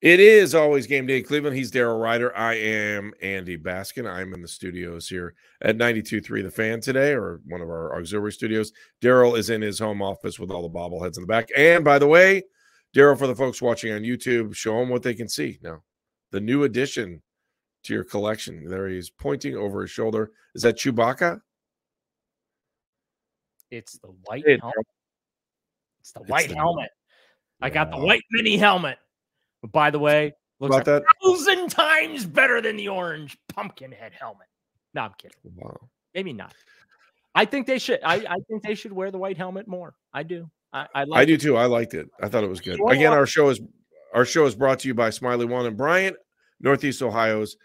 It is always game day in Cleveland. He's Daryl Ruiter. I am Andy Baskin. I'm in the studios here at 92.3 The Fan today, or one of our auxiliary studios. Daryl is in his home office with all the bobbleheads in the back. And by the way, Daryl, for the folks watching on YouTube, show them what they can see now. The new addition to your collection. There he's pointing over his shoulder. Is that Chewbacca? It's the white helmet. It's the white helmet. Wow. I got the white mini helmet. But by the way, looks like 1,000 times better than the orange pumpkin head helmet. No, I'm kidding. Wow. Maybe not. I think they should. I think they should wear the white helmet more. I do. I do too. I liked it. I thought it was good. Again, our show is brought to you by Smiley One and Bryant, Northeast Ohio's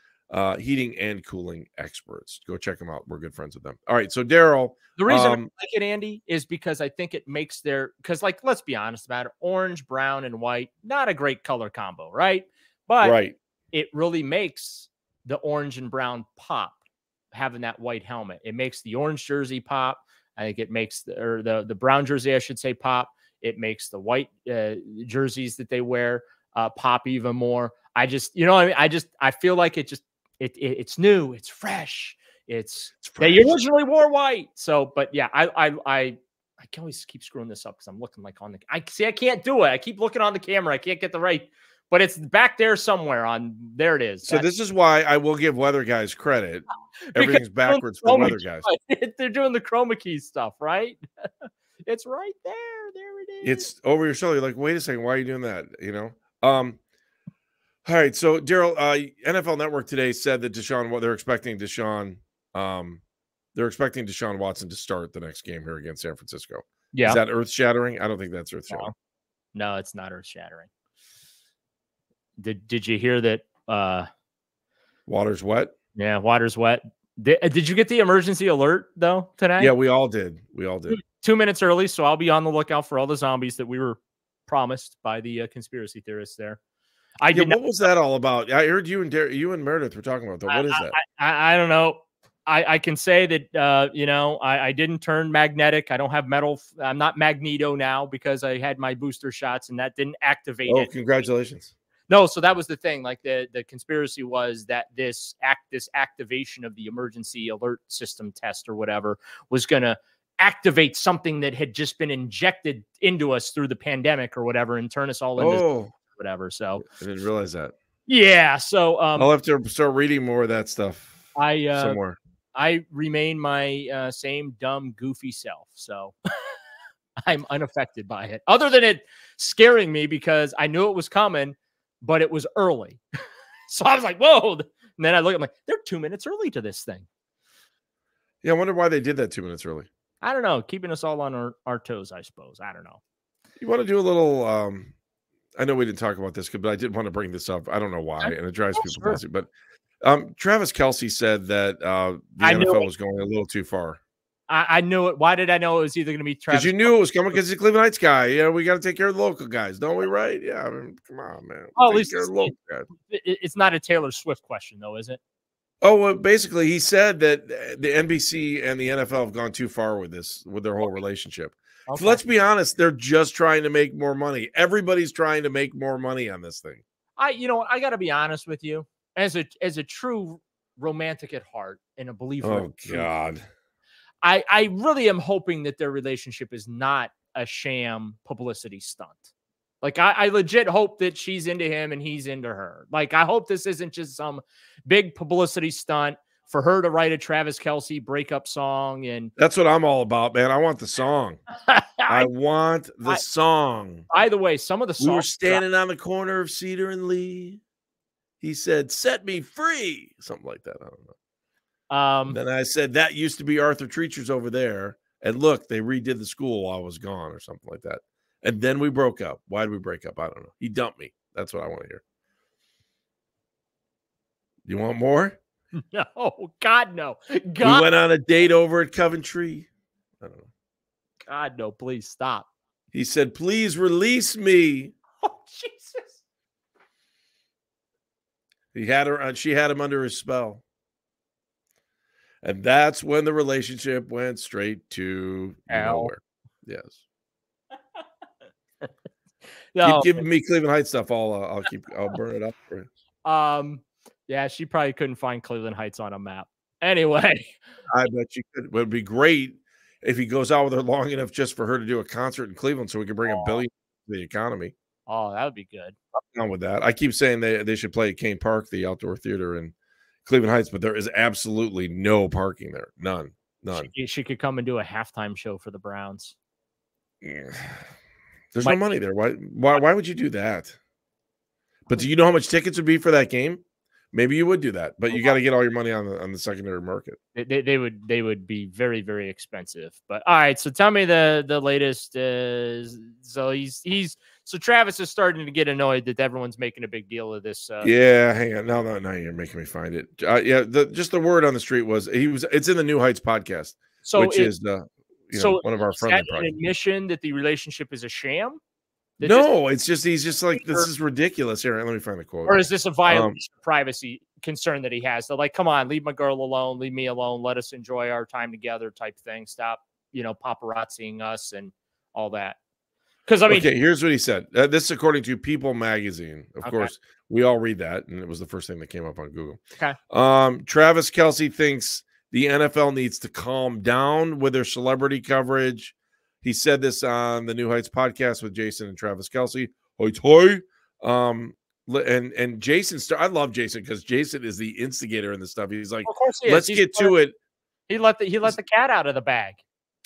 heating and cooling experts. Go check them out. We're good friends with them. All right. So Daryl, the reason I like it, Andy, is because I think it makes because let's be honest about it. Orange, brown, and white, not a great color combo, right? But it really makes the orange and brown pop having that white helmet. It makes the orange jersey pop. I think it makes the brown jersey, I should say, pop. It makes the white jerseys that they wear pop even more. I just, I feel like it's new, it's fresh. It's fresh. They originally wore white. So, but yeah, I can always keep screwing this up because I'm looking like I can't do it. I keep looking on the camera. I can't get the right, but it's back there somewhere there it is. So this is why I will give weather guys credit. Everything's backwards for weather guys. They're doing the chroma key stuff, right? It's right there. There it is. It's over your shoulder. You're like, wait a second, why are you doing that? All right, so Daryl, NFL Network today said that they're expecting Deshaun Watson to start the next game here against San Francisco. Yeah. Is that earth-shattering? I don't think that's earth-shattering. No, it's not earth-shattering. Did you hear that water's wet? Yeah, water's wet. Did you get the emergency alert though today? Yeah, we all did. 2 minutes early, so I'll be on the lookout for all the zombies that we were promised by the conspiracy theorists there. What was that all about? I heard you and Meredith were talking about that. What is that? I don't know. I can say that I didn't turn magnetic. I don't have metal. I'm not Magneto now because I had my booster shots and that didn't activate it. Oh, congratulations. No, so that was the thing. Like the conspiracy was that this activation of the emergency alert system test or whatever was going to activate something that had just been injected into us through the pandemic or whatever and turn us all into whatever. So I didn't realize that. Yeah. So I'll have to start reading more of that stuff somewhere. I remain my same dumb, goofy self. So I'm unaffected by it, other than it scaring me because I knew it was coming, but it was early. So I was like, whoa. And then I look, I'm like, they're 2 minutes early to this thing. Yeah. I wonder why they did that 2 minutes early. I don't know. Keeping us all on our toes, I suppose. I don't know. You want to do a little, I know we didn't talk about this, but I did want to bring this up. I don't know why, and it drives people crazy. But Travis Kelce said that the NFL was going a little too far. I knew it. Why did I know it was either going to be Travis? Because you knew it was coming because he's a Cleveland Heights guy. Yeah, we got to take care of the local guys, don't we? Right? Yeah. I mean, come on, man. Oh, at least it's not a Taylor Swift question, though, is it? Oh, well, basically, he said that the NBC and the NFL have gone too far with their whole relationship. Okay. So let's be honest, they're just trying to make more money. Everybody's trying to make more money on this thing. I got to be honest with you. As a true romantic at heart and a believer. Oh, God. I really am hoping that their relationship is not a sham publicity stunt. Like, I legit hope that she's into him and he's into her. Like, I hope this isn't just some big publicity stunt for her to write a Travis Kelce breakup song. And that's what I'm all about, man. I want the song. I want the song. By the way, some of the songs. We were standing on the corner of Cedar and Lee. He said, "Set me free." Something like that. I don't know. Then I said, "That used to be Arthur Treacher's over there. And look, they redid the school while I was gone," or something like that. And then we broke up. Why did we break up? I don't know. He dumped me. That's what I want to hear. You want more? No. God, no. God. We went on a date over at Coventry. I don't know. God, no. Please stop. He said, "Please release me." Oh, Jesus. He had her. She had him under his spell. And that's when the relationship went straight to nowhere. Yes. Keep giving me Cleveland Heights stuff. I'll burn it up for you. Yeah, she probably couldn't find Cleveland Heights on a map. Anyway, I bet you could. It would be great if he goes out with her long enough just for her to do a concert in Cleveland, so we can bring $1 billion to the economy. Oh, that would be good. I'm down with that. I keep saying they should play at Kane Park, the outdoor theater in Cleveland Heights, but there is absolutely no parking there. None. She could come and do a halftime show for the Browns. Yeah. There's no money there. Why would you do that? But do you know how much tickets would be for that game? Maybe you would do that, but you got to get all your money on the secondary market. They would be very, very expensive. But all right, so tell me the latest. So Travis is starting to get annoyed that everyone's making a big deal of this. Yeah, hang on. No, you're making me find it. Yeah, just the word on the street was it's in the New Heights podcast, which is one of our friendly projects. An admission that the relationship is a sham. No, he's just like, this is ridiculous. Here, let me find the quote. Or is this a violation of privacy concern that he has? They're like, come on, leave my girl alone, leave me alone, let us enjoy our time together type thing. Stop, paparazziing us and all that. Because I mean, okay, here's what he said. This is according to People Magazine. Of course, we all read that, and it was the first thing that came up on Google. Okay. Travis Kelce thinks the NFL needs to calm down with their celebrity coverage. He said this on the New Heights podcast with Jason and Travis Kelce. Hoy. And Jason, I love Jason because Jason is the instigator in this stuff. He's like, of course let's get to it. He let the cat out of the bag.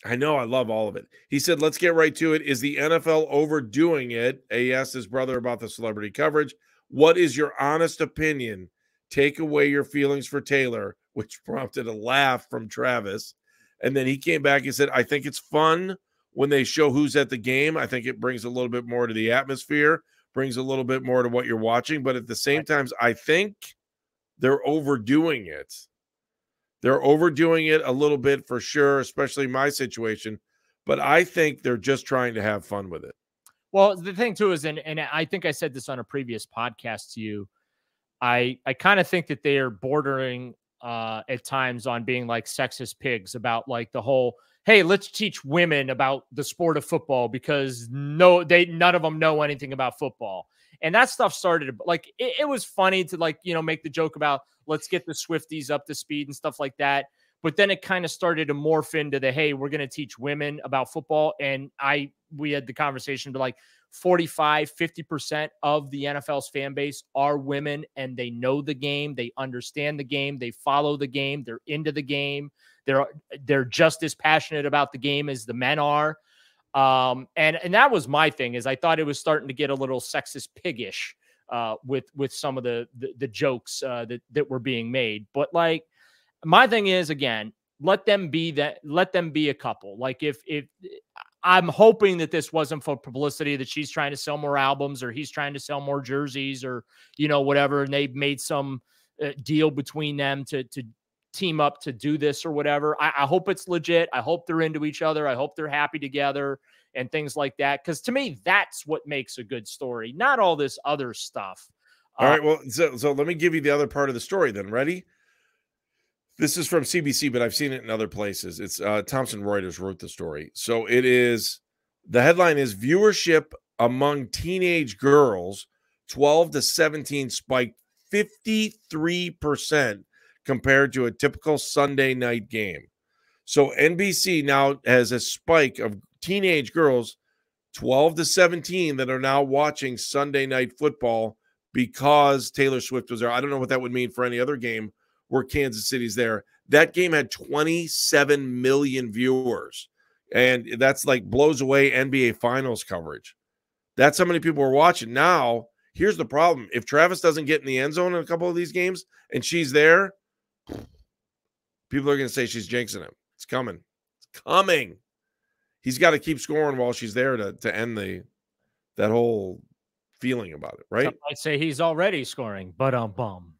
I know. I love all of it. He said, let's get right to it. Is the NFL overdoing it? He asked his brother about the celebrity coverage. What is your honest opinion? Take away your feelings for Taylor, which prompted a laugh from Travis. And then he came back and said, I think it's fun when they show who's at the game. I think it brings a little bit more to the atmosphere, brings a little bit more to what you're watching. But at the same time, I think they're overdoing it. They're overdoing it a little bit for sure, especially my situation. But I think they're just trying to have fun with it. Well, the thing, too, is, and I think I said this on a previous podcast to you, I kind of think that they are bordering at times on being like sexist pigs about like the whole, hey, let's teach women about the sport of football because none of them know anything about football. And that stuff started like, it was funny to like, make the joke about let's get the Swifties up to speed and stuff like that. But then it kind of started to morph into the, hey, we're going to teach women about football. And we had the conversation to like 45, 50% of the NFL's fan base are women and they know the game. They understand the game. They follow the game. They're into the game. They're just as passionate about the game as the men are. And that was my thing, is I thought it was starting to get a little sexist piggish with some of the jokes that were being made. But like, my thing is, again, let them be a couple. Like if I'm hoping that this wasn't for publicity, that she's trying to sell more albums or he's trying to sell more jerseys or, whatever. And they've made some deal between them to team up to do this or whatever. I hope it's legit. I hope they're into each other. I hope they're happy together and things like that. Because to me, that's what makes a good story, not all this other stuff. All right. Well, so let me give you the other part of the story then. Ready? This is from CBC, but I've seen it in other places. It's Thomson Reuters wrote the story. So the headline is viewership among teenage girls 12 to 17 spiked 53% compared to a typical Sunday night game. So NBC now has a spike of teenage girls 12 to 17 that are now watching Sunday night football because Taylor Swift was there. I don't know what that would mean for any other game where Kansas City's there. That game had 27 million viewers, and that's like blows away NBA Finals coverage. That's how many people are watching. Now, here's the problem. If Travis doesn't get in the end zone in a couple of these games and she's there, people are going to say she's jinxing him. It's coming. It's coming. He's got to keep scoring while she's there to end that whole feeling about it, right? I'd say he's already scoring, but bum.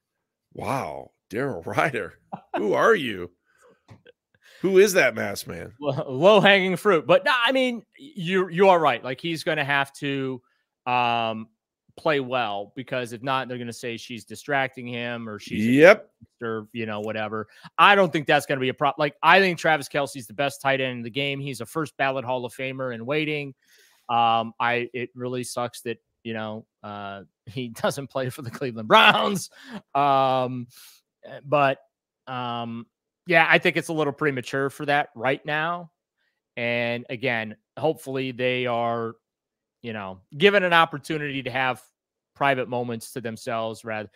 Wow. Daryl Ruiter, who are you? Who is that masked man? Low-hanging fruit. But no, I mean, you are right. Like, he's going to have to play well, because if not, they're going to say she's distracting him or she's or whatever. I don't think that's going to be a problem. Like, I think Travis Kelce's the best tight end in the game. He's a first ballot Hall of Famer in waiting. It really sucks that, he doesn't play for the Cleveland Browns. But yeah, I think it's a little premature for that right now. And again, hopefully they are, given an opportunity to have private moments to themselves. Rather,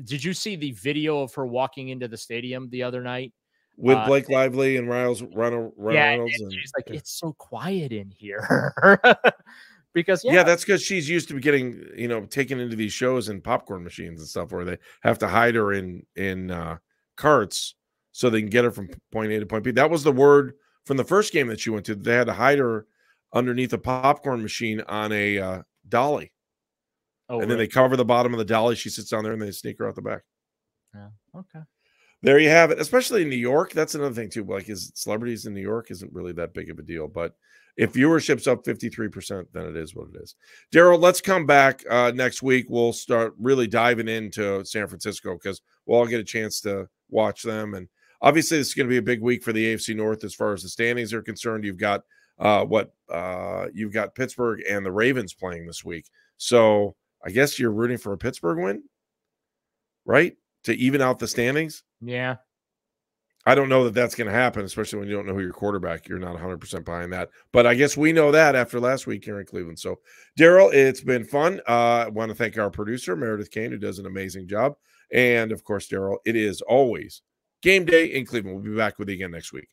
did you see the video of her walking into the stadium the other night with Blake Lively and Reynolds? Yeah, and she's like, it's so quiet in here. Because that's because she's used to getting taken into these shows and popcorn machines and stuff where they have to hide her in carts so they can get her from point A to point B. That was the word from the first game that she went to. They had to hide her underneath a popcorn machine on a dolly. And then they cover the bottom of the dolly. She sits down there and they sneak her out the back. Yeah. Okay. There you have it. Especially in New York. That's another thing too. Like, is celebrities in New York isn't really that big of a deal, but if viewership's up 53%, then it is what it is. Daryl, let's come back next week. We'll start really diving into San Francisco because we'll all get a chance to watch them. And obviously, this is going to be a big week for the AFC North as far as the standings are concerned. You've got you've got Pittsburgh and the Ravens playing this week. So I guess you're rooting for a Pittsburgh win, right? To even out the standings? Yeah. I don't know that that's going to happen, especially when you don't know who your quarterback. You're not 100% behind that. But I guess we know that after last week here in Cleveland. So, Daryl, it's been fun. I want to thank our producer, Meredith Kane, who does an amazing job. And, of course, Daryl, it is always game day in Cleveland. We'll be back with you again next week.